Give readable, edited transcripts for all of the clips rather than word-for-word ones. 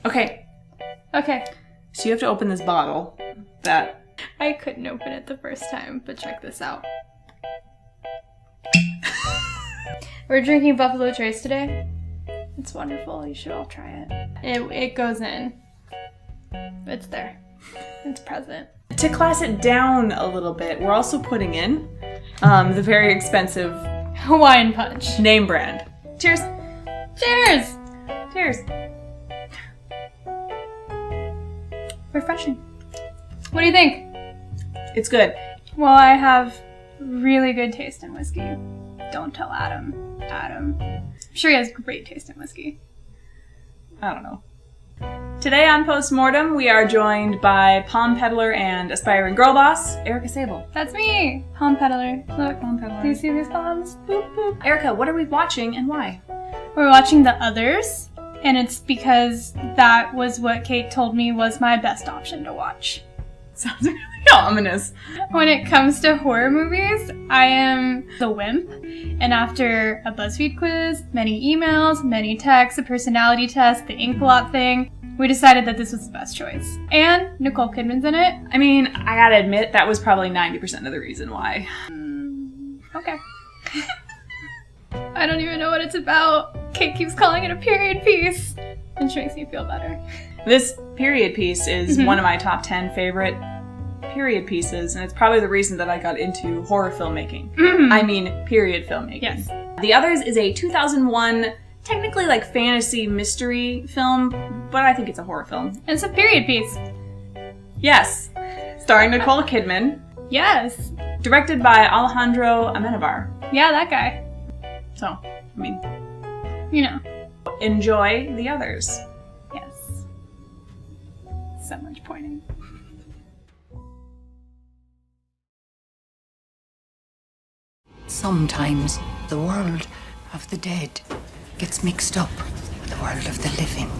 Okay. Okay. So you have to open this bottle that... I couldn't open it the first time, but check this out. We're drinking Buffalo Trace today. It's wonderful. You should all try it. It goes in. It's there. It's present. To class it down a little bit, we're also putting in the very expensive Hawaiian Punch. name brand. Cheers! Cheers! Cheers! Refreshing. What do you think? It's good. Well, I have really good taste in whiskey. Don't tell Adam. I'm sure he has great taste in whiskey. I don't know. Today on Mortem, we are joined by palm peddler and aspiring girl boss, Erica Sabol. That's me! Palm peddler. Look, Palm peddler. do you see these palms? Boop, boop. Erica, what are we watching and why? We're watching The Others, and it's because that was what Kate told me was my best option to watch. Sounds really ominous. When it comes to horror movies, I am the wimp, and after a BuzzFeed quiz, many emails, many texts, a personality test, the ink blot thing, we decided that this was the best choice. And Nicole Kidman's in it. I mean, I gotta admit, that was probably 90% of the reason why. Okay. I don't even know what it's about. Kate keeps calling it a period piece, which makes me feel better. This period piece is one of my top 10 favorite period pieces, and it's probably the reason that I got into horror filmmaking. I mean, period filmmaking. Yes. The Others is a 2001, technically like fantasy mystery film, but I think it's a horror film. It's a period piece. Yes. Starring Nicole Kidman. Yes. Directed by Alejandro Amenabar. Yeah, that guy. So, I mean, You know. enjoy The Others. Yes. So much pointing. Sometimes the world of the dead gets mixed up with the world of the living.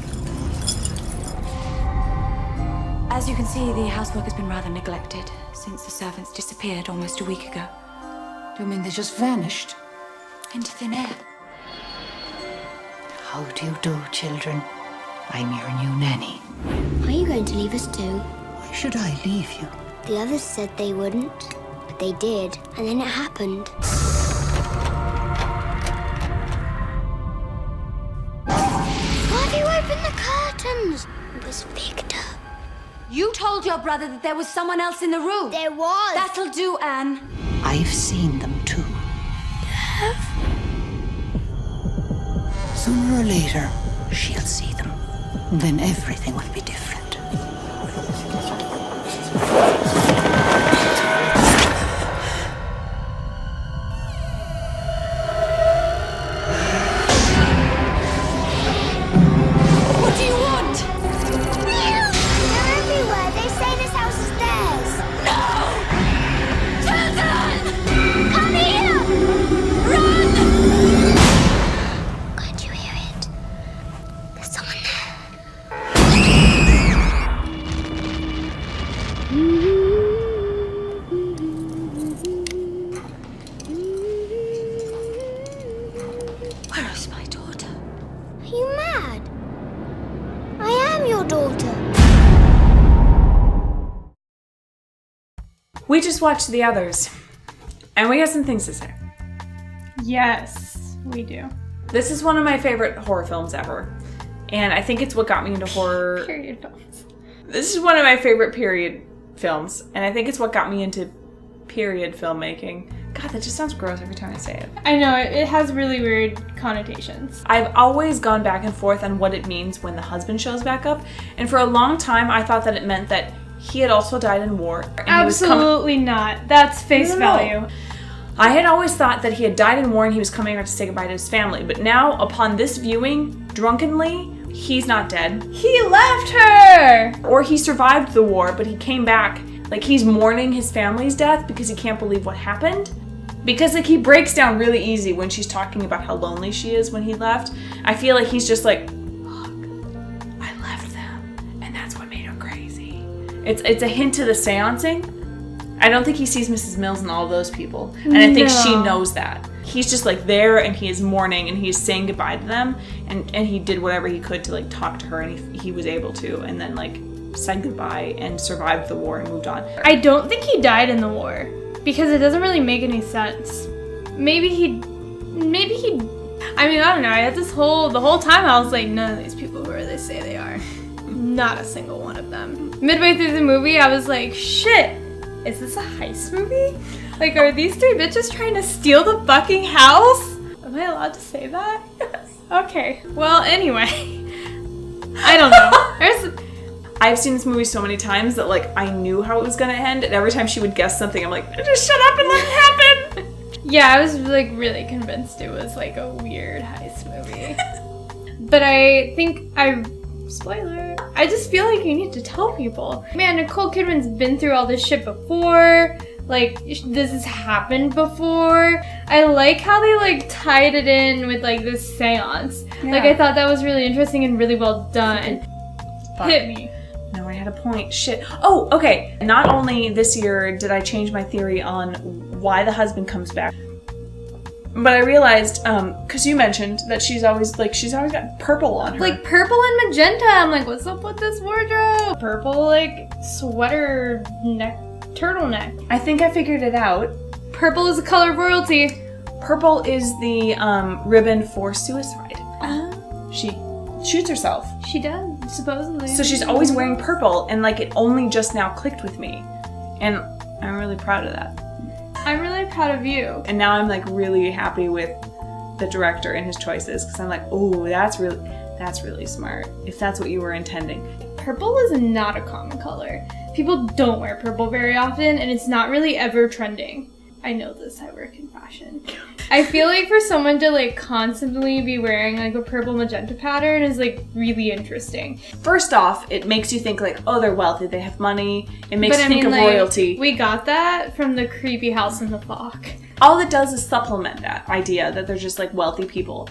As you can see, the housework has been rather neglected since the servants disappeared almost a week ago. Do you mean they just vanished? Into thin air. How do you do, children? I'm your new nanny. Are you going to leave us too? Why should I leave you? The others said they wouldn't, but they did, and then it happened. Why have you opened the curtains? It was Victor. You told your brother that there was someone else in the room. There was. That'll do, Anne. I've seen them too. Sooner or later, she'll see them. Then everything will be different. What do you want? They're everywhere. They say this house is theirs. Children! Come here! Run! Can't you hear it? There's someone there. Where is my daughter? Are you mad? I am your daughter. We just watched The Others, and we have some things to say. Yes, we do. This is one of my favorite horror films ever, and I think it's what got me into horror. Period films. This is one of my favorite period films, and I think it's what got me into period filmmaking. God, that just sounds gross every time I say it. I know, it has really weird connotations. I've always gone back and forth on what it means when the husband shows back up, and for a long time I thought that it meant that he had also died in war. And Absolutely not. That's face No. value. I had always thought that he had died in war and he was coming back to say goodbye to his family, but now, upon this viewing, drunkenly, he's not dead. He left her! Or he survived the war, but he came back. Like, he's mourning his family's death because he can't believe what happened. Because, like, he breaks down really easy when she's talking about how lonely she is when he left. I feel like he's just like, look, I left them, and that's what made her crazy. It's a hint to the seancing. I don't think he sees Mrs. Mills and all those people. And I think she No. knows that. he's just like there and he is mourning and he's saying goodbye to them, and he did whatever he could to like talk to her, and he was able to, and then like said goodbye and survived the war and moved on. I don't think he died in the war because it doesn't really make any sense. Maybe he I mean, I don't know. I had the whole time I was like, none of these people who are they say they are. Not a single one of them. Midway through the movie, I was like, shit, is this a heist movie? Like, are these three bitches trying to steal the fucking house? Am I allowed to say that? Yes. Okay. Well, anyway. I don't know. I've seen this movie so many times that like I knew how it was gonna end, and every time she would guess something, I'm like, just shut up and let it happen. Yeah, I was like really convinced it was like a weird heist movie. But I think spoiler, I just feel like you need to tell people. Man, Nicole Kidman's been through all this shit before. Like, this has happened before. I like how they like tied it in with like this seance. Yeah. Like, I thought that was really interesting and really well done. Fuck. Hit me. No, I had a point. Shit. Oh, okay. Not only this year did I change my theory on why the husband comes back, but I realized, because you mentioned that she's always got purple on her. Like purple and magenta. I'm like, what's up with this wardrobe? Purple, like, sweater neck, turtleneck. I think I figured it out. Purple is the color of royalty. Purple is the ribbon for suicide. She shoots herself. She does, supposedly. So she's always wearing purple, and like it only just now clicked with me. And I'm really proud of that. I'm really proud of you. And now I'm like really happy with the director and his choices, because I'm like, oh, that's really smart, if that's what you were intending. Purple is not a common color. People don't wear purple very often, and it's not really ever trending. I know this, I work in fashion. I feel like for someone to like constantly be wearing like a purple magenta pattern is like really interesting. First off, it makes you think like, oh, they're wealthy, they have money. It makes you think of royalty. We got that from the creepy house in the fog. All it does is supplement that idea that they're just like wealthy people.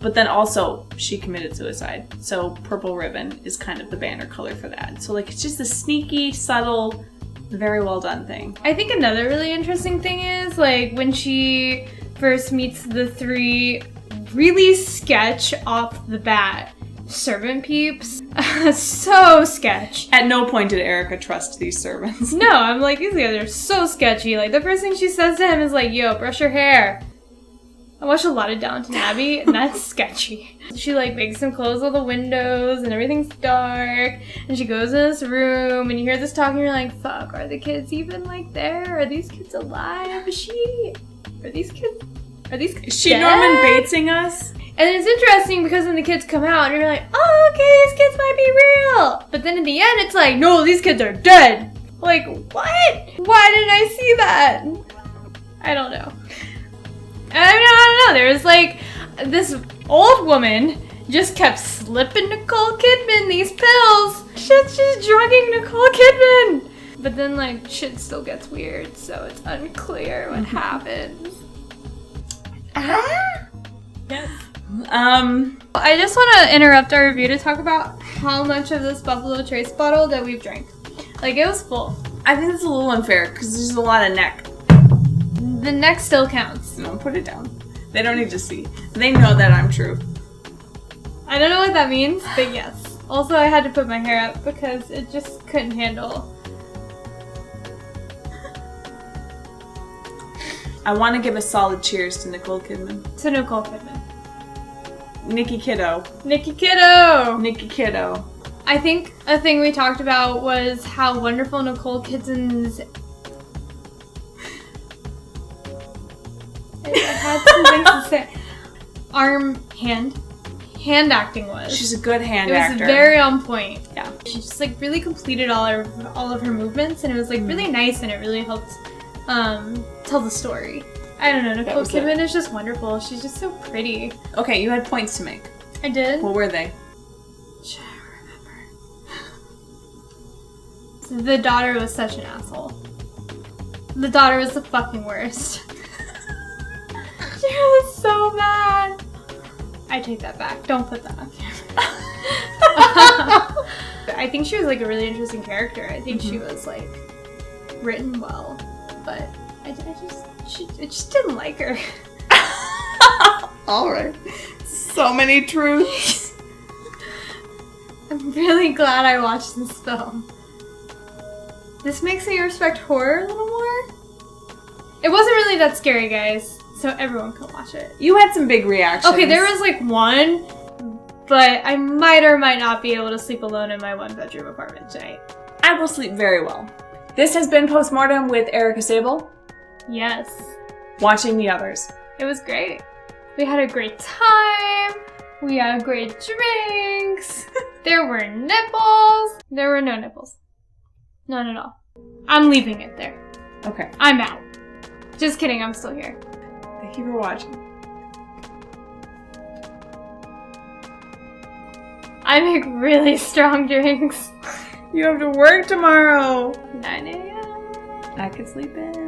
But then also, she committed suicide. So purple ribbon is kind of the banner color for that. So like, it's just a sneaky, subtle, very well done thing. I think another really interesting thing is like when she first meets the three, really sketch off the bat servant peeps. So sketch. At no point did Erica trust these servants. No, I'm like, these guys are so sketchy. Like the first thing she says to him is like, yo, brush your hair. I watched a lot of Downton Abbey, and that's sketchy. She like makes him close all the windows, and everything's dark, and she goes in this room, and you hear this talking, and you're like, fuck, are the kids even like there? Are these kids alive? Are these kids Is she dead? Norman Batesing us? And it's interesting because then the kids come out, and you're like, oh, okay, these kids might be real. But then in the end, it's like, no, these kids are dead. Like, what? Why didn't I see that? I don't know. I don't know. There was like this old woman just kept slipping Nicole Kidman these pills. She's drugging Nicole Kidman. But then like shit still gets weird, so it's unclear what happens. Yes. I just want to interrupt our review to talk about how much of this Buffalo Trace bottle that we've drank. Like it was full. I think it's a little unfair because there's a lot of neck. The neck still counts. No, put it down. They don't need to see. They know that I'm true. I don't know what that means, but yes. Also, I had to put my hair up because it just couldn't handle. I want to give a solid cheers to Nicole Kidman. To Nicole Kidman. Nikki Kiddo. Nikki Kiddo! Nikki Kiddo. I think a thing we talked about was how wonderful Nicole Kidman's... I had some things to say. Hand acting was. She's a good hand actor. It was very on point. Yeah. She just like really completed all of her movements, and it was like really nice, and it really helped tell the story. I don't know, Nicole Kidman is just wonderful. She's just so pretty. Okay, you had points to make. I did? What were they? Should I remember? The daughter was such an asshole. The daughter was the fucking worst. She was so bad. I take that back. Don't put that on camera. I think she was like a really interesting character. I think she was like written well, but I just didn't like her. Alright. So many truths. I'm really glad I watched this film. This makes me respect horror a little more. It wasn't really that scary, guys, so everyone can watch it. You had some big reactions. Okay, there was like one, but I might or might not be able to sleep alone in my one-bedroom apartment tonight. I will sleep very well. This has been Postmortem with Erica Sabol. Yes. Watching the others. It was great. We had a great time. We had great drinks. There were nipples. There were no nipples. None at all. I'm leaving it there. Okay. I'm out. Just kidding, I'm still here. Thank you for watching. I make really strong drinks. You have to work tomorrow. 9 a.m. I could sleep in.